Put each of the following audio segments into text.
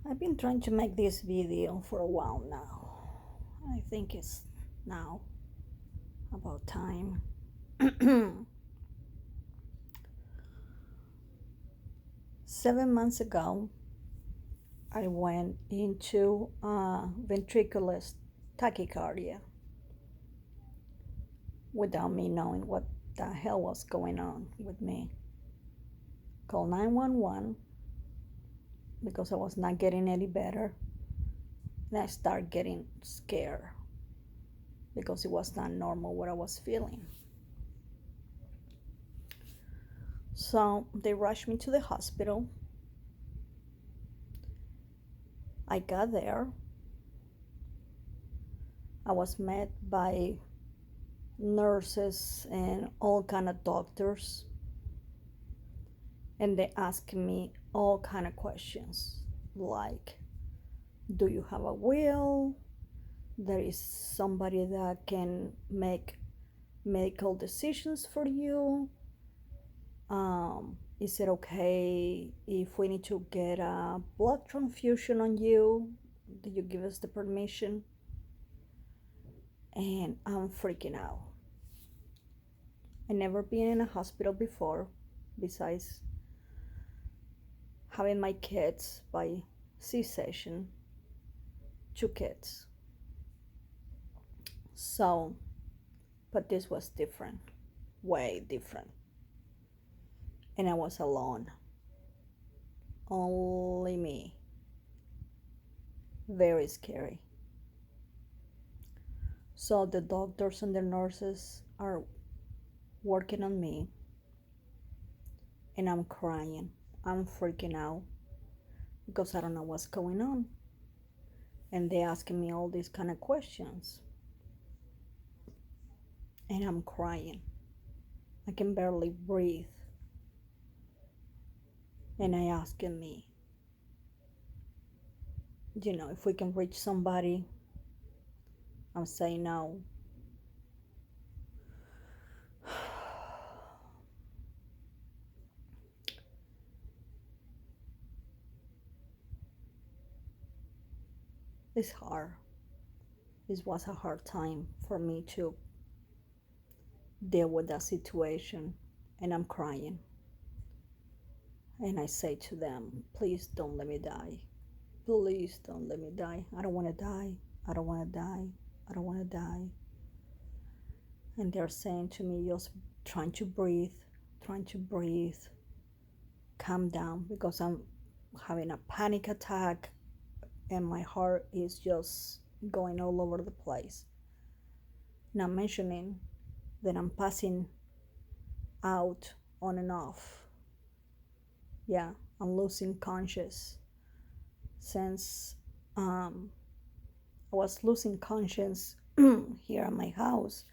I've been trying to make this video for a while now. I think it's now about time. 7 months ago, I went into ventricular tachycardia without me knowing what the hell was going on with me. Called 911 because I was not getting any better, and I started getting scared because it was not normal what I was feeling. So they rushed me to the hospital. I got there. I was met by nurses and all kind of doctors, and they asked me all kind of questions like, do you have a will? There is somebody that can make medical decisions for you. Is it okay if we need to get a blood transfusion on you? Do you give us the permission? And I'm freaking out. I never been in a hospital before, besides having my kids by C-section, 2 kids. So, but this was different, way different. And I was alone. Only me. Very scary. So the doctors and the nurses are working on me, and I'm crying. I'm freaking out because I don't know what's going on. And they asking me all these kind of questions. And I'm crying. I can barely breathe. And I asking me, if we can reach somebody. I'm saying no. It's hard. This was a hard time for me to deal with that situation, and I'm crying. And I say to them, please don't let me die. Please don't let me die. I don't want to die. I don't want to die. I don't want to die. And they're saying to me, just trying to breathe, calm down, because I'm having a panic attack and my heart is just going all over the place. Not mentioning that I'm passing out on and off. Yeah, I'm losing conscious since I was losing conscience here at my house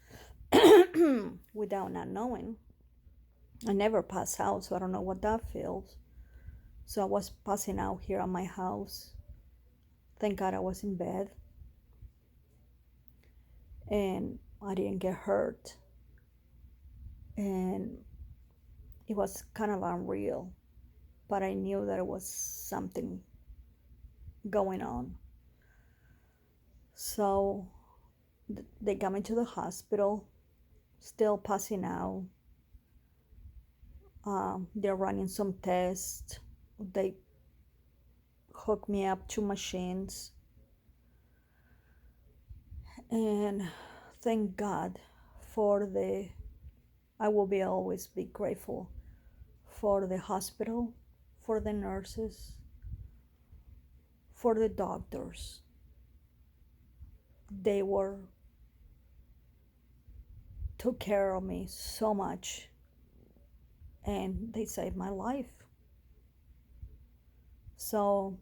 without not knowing. I never pass out, so I don't know what that feels. So I was passing out here at my house. Thank God I was in bed and I didn't get hurt. And it was kind of unreal, but I knew that it was something going on. So they got me to the hospital, still passing out. They're running some tests. They hooked me up to machines. And thank God I will be always be grateful for the hospital, for the nurses, for the doctors. They took care of me so much, and they saved my life. So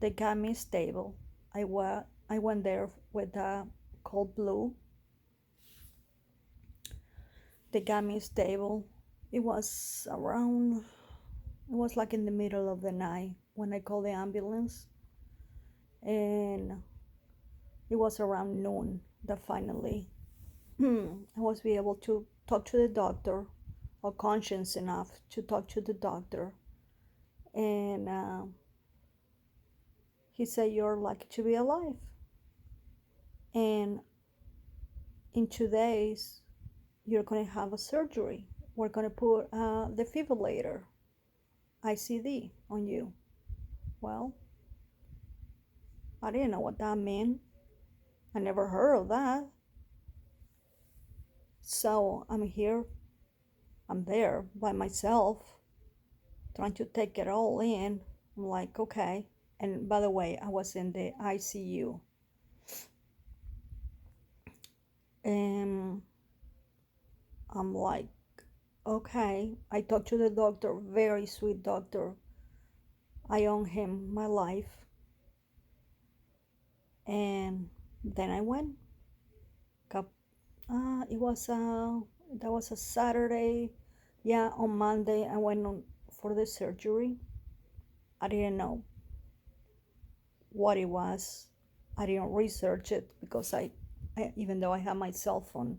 they got me stable. I went there with a cold blue. They got me stable. It was like in the middle of the night when I called the ambulance, and it was around noon that finally I was be able to talk to the doctor, or conscious enough to talk to the doctor, and He said, "You're lucky to be alive. And in 2 days, you're going to have a surgery. We're going to put a defibrillator, ICD, on you." Well, I didn't know what that meant. I never heard of that. So I'm here, I'm there by myself, trying to take it all in. I'm like, okay. And by the way, I was in the ICU. And I'm like, okay. I talked to the doctor, very sweet doctor. I owe him my life. And then I went. It was that was a Saturday. Yeah, on Monday I went on for the surgery. I didn't know what it was. I didn't research it because even though I had my cell phone,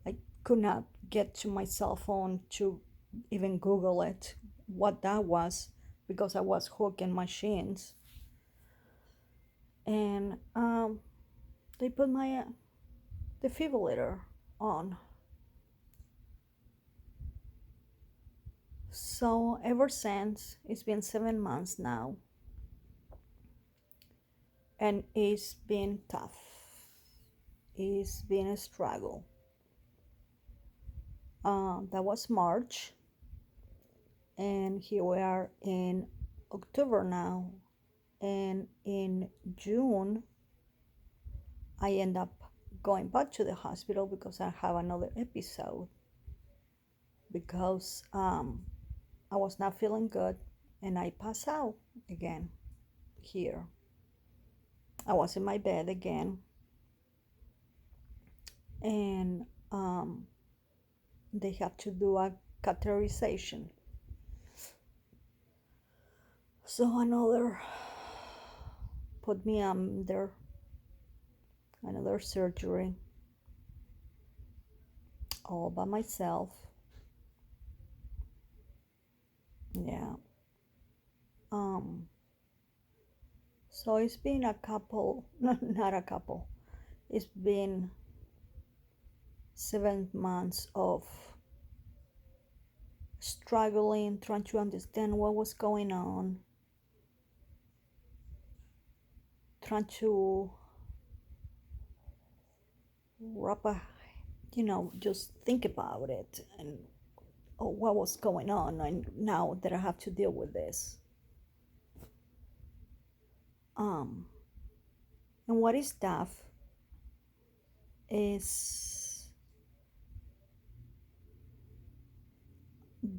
I could not get to my cell phone to even Google it, what that was, because I was hooking machines. And they put my defibrillator on. So ever since, it's been 7 months now, and it's been tough. It's been a struggle. That was March, and here we are in October now, and in June I end up going back to the hospital because I have another episode, because I was not feeling good and I pass out again here. I was in my bed again, and they have to do a catheterization. So another put me under another surgery all by myself. Yeah. So it's been a couple, not a couple. It's been 7 months of struggling, trying to understand what was going on, trying to wrap a, just think about it and what was going on, and now that I have to deal with this. And what is tough is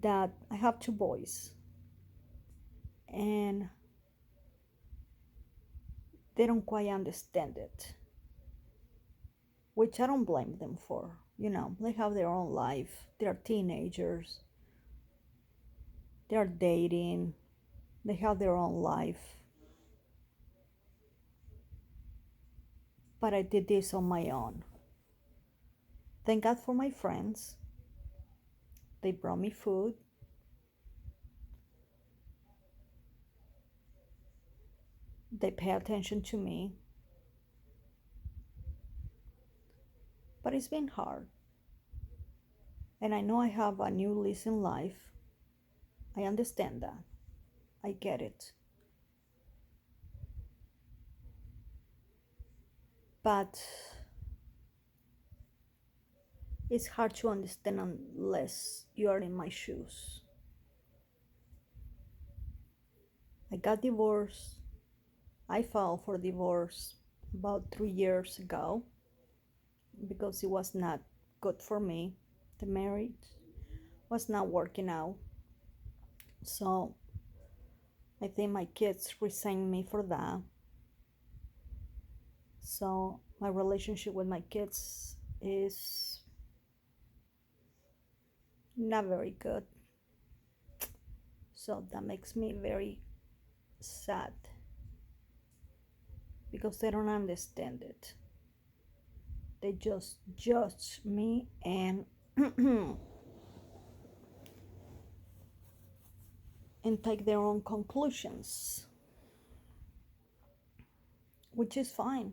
that I have two boys, and they don't quite understand it, which I don't blame them for. They have their own life. They're teenagers. They're dating. They have their own life. But I did this on my own. Thank God for my friends. They brought me food. They pay attention to me. But it's been hard. And I know I have a new lease in life. I understand that. I get it. But it's hard to understand unless you are in my shoes. I got divorced. I filed for divorce about 3 years ago because it was not good for me. The marriage was not working out. So I think my kids resent me for that. So my relationship with my kids is not very good. So that makes me very sad because they don't understand it. They just judge me and and take their own conclusions. which is fine.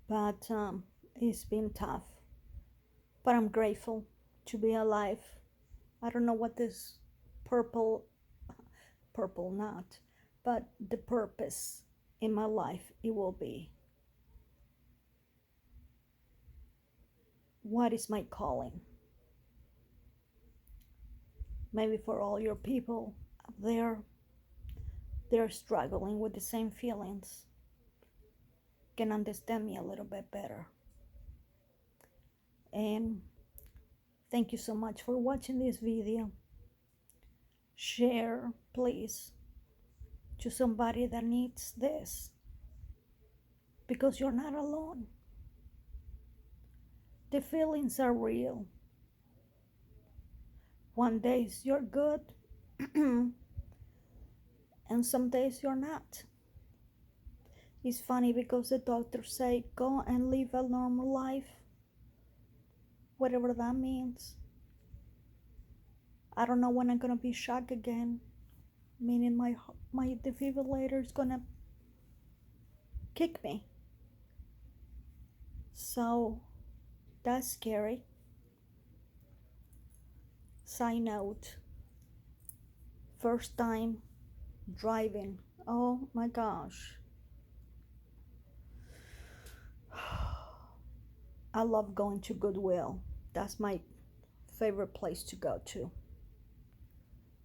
But it's been tough. But I'm grateful to be alive. I don't know what this purple, purple not, but the purpose in my life it will be. What is my calling? Maybe for all your people up there, they're struggling with the same feelings, can understand me a little bit better. And thank you so much for watching this video. Share, please, to somebody that needs this, because you're not alone. The feelings are real. One days you're good, and some days you're not. It's funny because the doctors say go and live a normal life, whatever that means. I don't know when I'm gonna be shocked again, meaning my defibrillator is gonna kick me. So that's scary. Side note, first time driving. Oh my gosh. I love going to Goodwill. That's my favorite place to go to.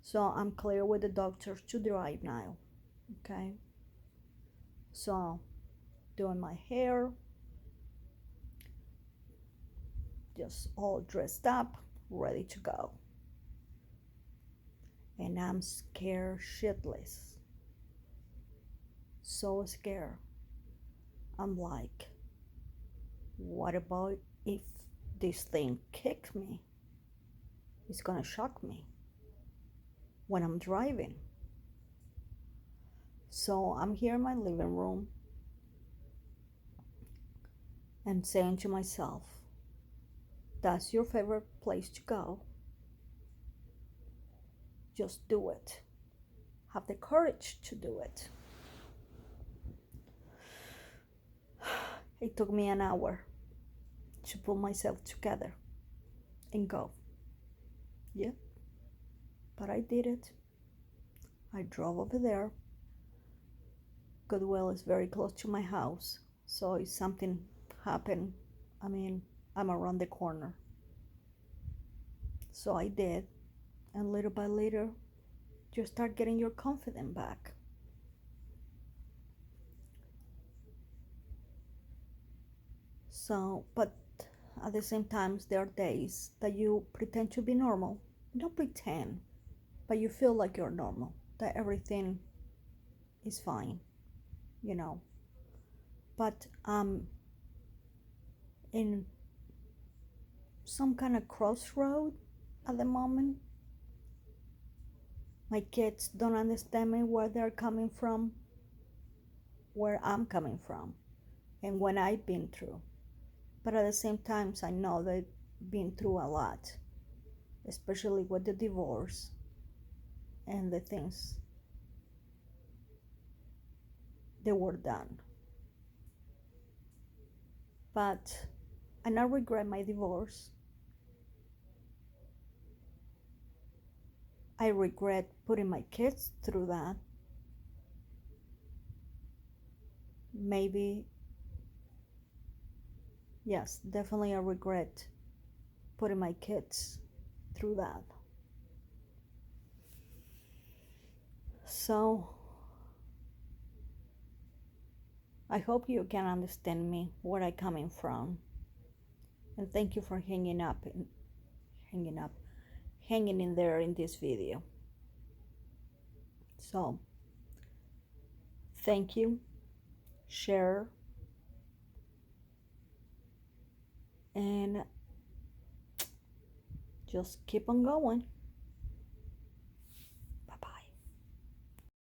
So I'm clear with the doctor to drive now. Okay. So doing my hair, just all dressed up, ready to go. And I'm scared shitless. So scared. I'm like, what about if this thing kicks me? It's gonna shock me when I'm driving. So I'm here in my living room and saying to myself, that's your favorite place to go. Just do it. Have the courage to do it. It took me an hour to pull myself together and go. Yep, but I did it. I drove over there. Goodwill is very close to my house, so if something happened, I'm around the corner. So I did, and little by little, you start getting your confidence back. So, but at the same time, there are days that you pretend to be normal. Don't pretend, but you feel like you're normal, that everything is fine, you know. But in some kind of crossroad at the moment. My kids don't understand me, where they're coming from, where I'm coming from, and what I've been through. But at the same time, I know they've been through a lot, especially with the divorce and the things that were done. But I don't regret my divorce. I regret putting my kids through that. Maybe, yes, definitely I regret putting my kids through that. So I hope you can understand me, where I'm coming from. And thank you for hanging in there in this video. So thank you. Share, and just keep on going.